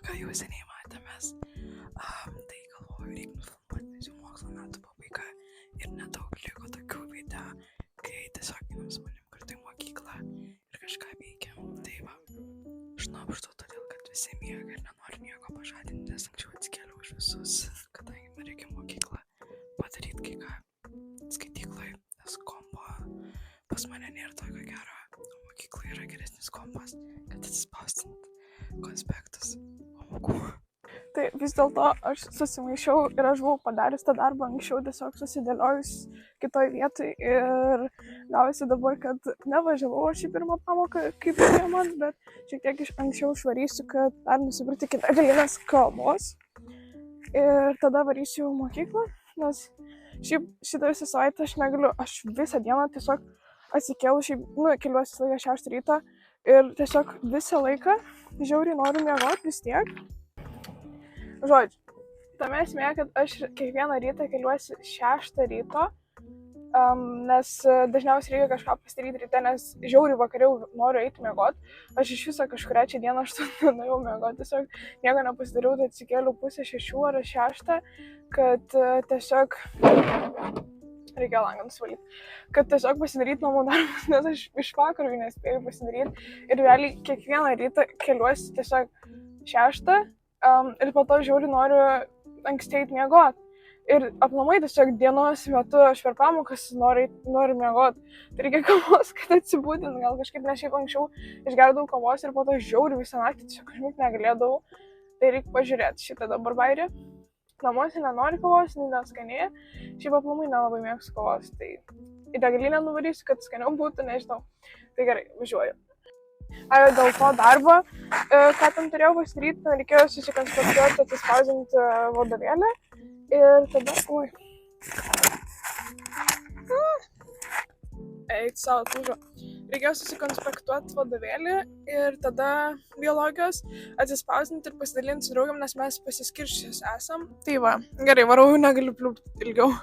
ką jau seniai matėmės. Tai galvoju, reikia nufilmuoti, nes jau mokslo metų pabaiga ir nedaug liko tokių video, kai tiesiog einam su manim kartu į mokyklą ir kažką veikiam. Tai va, šnopštu todėl, kad visi miega ir nenori nieko pažadinti, nes anksčiau atsikėliau už visus, kadangi man reikia mokyklą padaryti kai ką skaityklai, nes kompo pas mane nėra tokio gero, o mokykloje yra geresnis kompas, kad atsispausdint konspektus pamokų. Tai vis dėlto aš susimaišiau ir aš buvau padarius tą darbą anksčiau, tiesiog susidėliojus kitoj vietoj ir gavosi dabar, kad nevažiavau aš į pirmą pamoką kaip man, bet šiek tiek anksčiau švarysiu, kad dar nusipirkti kitą galinės kalbos ir tada varysiu į mokyklą, nes šiaip šitą visą savaitę aš negaliu, aš visą dieną tiesiog atsikėlu, keliuosi laiką 6 ryto ir tiesiog visą laiką žiauriai noriu miegoti vis tiek. Žodžiu, tame esmė, kad aš kiekvieną rytą keliuosi 6 ryto, nes dažniausiai reikia kažką pasidaryti ryte, nes žiauriai vakariau noriu eiti miegoti. Aš iš viso kažkurią čia dieną 8 nuėjau miegoti, tiesiog nieko nepasidariau, tai atsikėliau 5:30 ar 6, kad tiesiog reikia langą nusivalyti, kad tiesiog pasidaryti namų darbus, nes aš iš vakaro nespėjau pasidaryti ir realiai kiekvieną rytą keliuosi tiesiog 6 ir po to žiauriai noriu anksti eiti miegoti. Ir aplamai tiesiog dienos metu aš per pamokas noriu miegoti. Tai reikia kavos, kad atsibūdint, gal kažkaip ne šiaip anksčiau išgerdavau kavos ir po to žiauriai visą naktį tiesiog kažkaip negalėdavau. Tai reikia pažiūrėti šitą dabar bairį. Namuose nenori kavos, neskanėja. Šiaip aplamai nelabai mėgstu kavos, tai į degalinę nuvarysiu, kad skaniau būtų, nežinau. Tai gerai, važiuoju. Dėl to darbo, ką tam turėjau pasidaryti, reikėjo susikonspektuoti, atsispausdinti vadovėlį ir tada, eik savo tūžo, reikėjo susikonspektuoti vadovėlį ir tada biologijos atsispausdinti ir pasidalinti su draugėm, nes mes pasiskirščius esam. Tai va, gerai, varau, negaliu pliūpti ilgiau.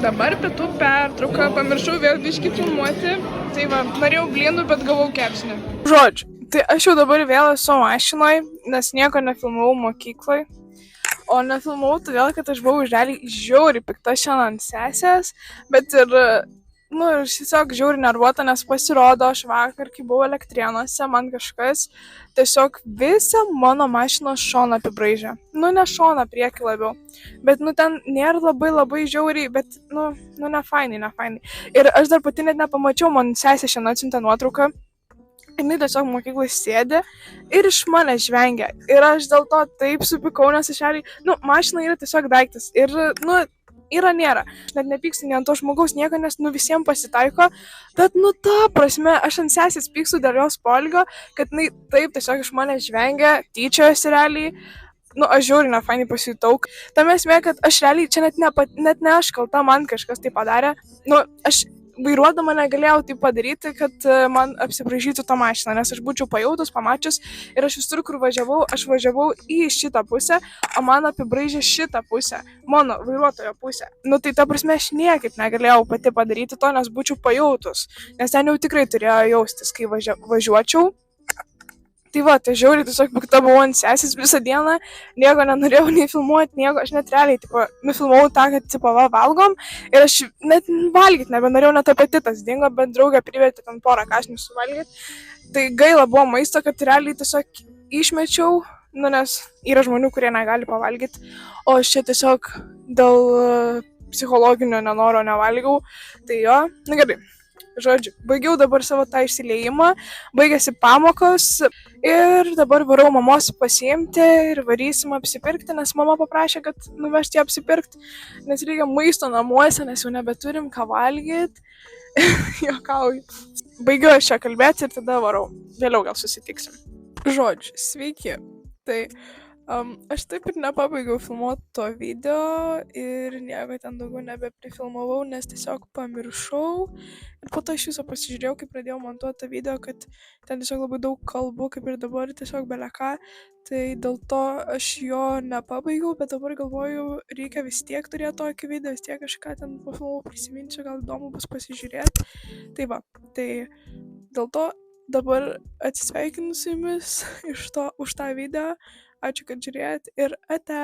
Dabar pietų pertrauka, pamiršau vėl biškį filmuoti, tai va, norėjau blynų, bet gavau kepsnį. Žodžiu, tai aš jau dabar vėl esu mašinoj, nes nieko nefilmavau mokykloj, o nefilmavau todėl, kad aš buvau žiauriai pikta šiandien ant sesės, bet ir tiesiog žiauriai nervuota, nes pasirodo, aš vakar, kai buvau Elektrėnuose, man kažkas tiesiog visą mano mašinos šoną apibraižė. Ne šoną, priekį labiau. Bet, ten nėra labai žiauriai, bet, nefainai. Ir aš dar pati net nepamačiau, man sesė šiandien atsiuntė nuotrauką. Jinai tiesiog mokyklai sėdė ir iš mane žvengia. Ir aš dėl to taip supykau, nes aš mašina yra tiesiog daiktas. Ir, yra nėra. Aš net nepykstu nei ant to žmogaus nieko, nes visiems pasitaiko, bet ta prasme, aš ant sesės pykstu dėl jos poelgio, kad jinai taip tiesiog iš mane žvengia, tyčiojasi realiai. Aš žiauriai nefainai pasijutau. Tame esmė, kad aš realiai čia net ne aš kalta, man kažkas tai padarė. Aš vairuodama negalėjau tai padaryti, kad man apsibraižytų tą mašiną, nes aš būčiau pajautus, pamačius ir aš visur, kur važiavau, aš važiavau į šitą pusę, o man apibraižė šitą pusę, mano vairuotojo pusę. Tai ta prasme, aš niekaip negalėjau pati padaryti to, nes būčiau pajautus, nes ten jau tikrai turėjo jaustis, kai važiuočiau. Tai va, tai žiauriai tiesiog pikta buvau ant sesės visą dieną, nieko nenorėjau nei filmuoti, nieko, aš net realiai, nufilmavau tą, kad, valgom ir aš net valgyti nebenorėjau, net apetitas dingo, bet draugė privertė ten porą kąsnių suvalgyti. Tai gaila buvo maisto, kad realiai tiesiog išmečiau, nes yra žmonių, kurie negali pavalgyti, o aš čia tiesiog dėl psichologinio nenoro nevalgiau, tai jo, gerai. Žodžiu, baigiau dabar savo tą išsiliejimą, baigėsi pamokos ir dabar varau mamos pasiimti ir varysim apsipirkti, nes mama paprašė, kad nuvežti ją apsipirkti, nes reikia maisto namuose, nes jau nebeturim ką valgyti. Juokauju. Baigiu aš čia kalbėti ir tada varau. Vėliau gal susitiksim. Žodžiu, sveiki. Tai Aš taip ir nepabaigiau filmuoti to video ir nieko ten daugiau nebeprifilmavau, nes tiesiog pamiršau. Ir po to iš viso pasižiūrėjau, kai pradėjau montuoti tą video, kad ten tiesiog labai daug kalbų, kaip ir dabar, tiesiog beleką. Tai dėl to aš jo nepabaigiau, bet dabar galvoju, reikia vis tiek turėti tokį video, vis tiek kažką ten pafilmavau, prisiminsiu, gal įdomu bus pasižiūrėti. Tai va, tai dėl to dabar atsisveikinu su jumis už tą video. Ačiū, kad žiūrėjot ir ate.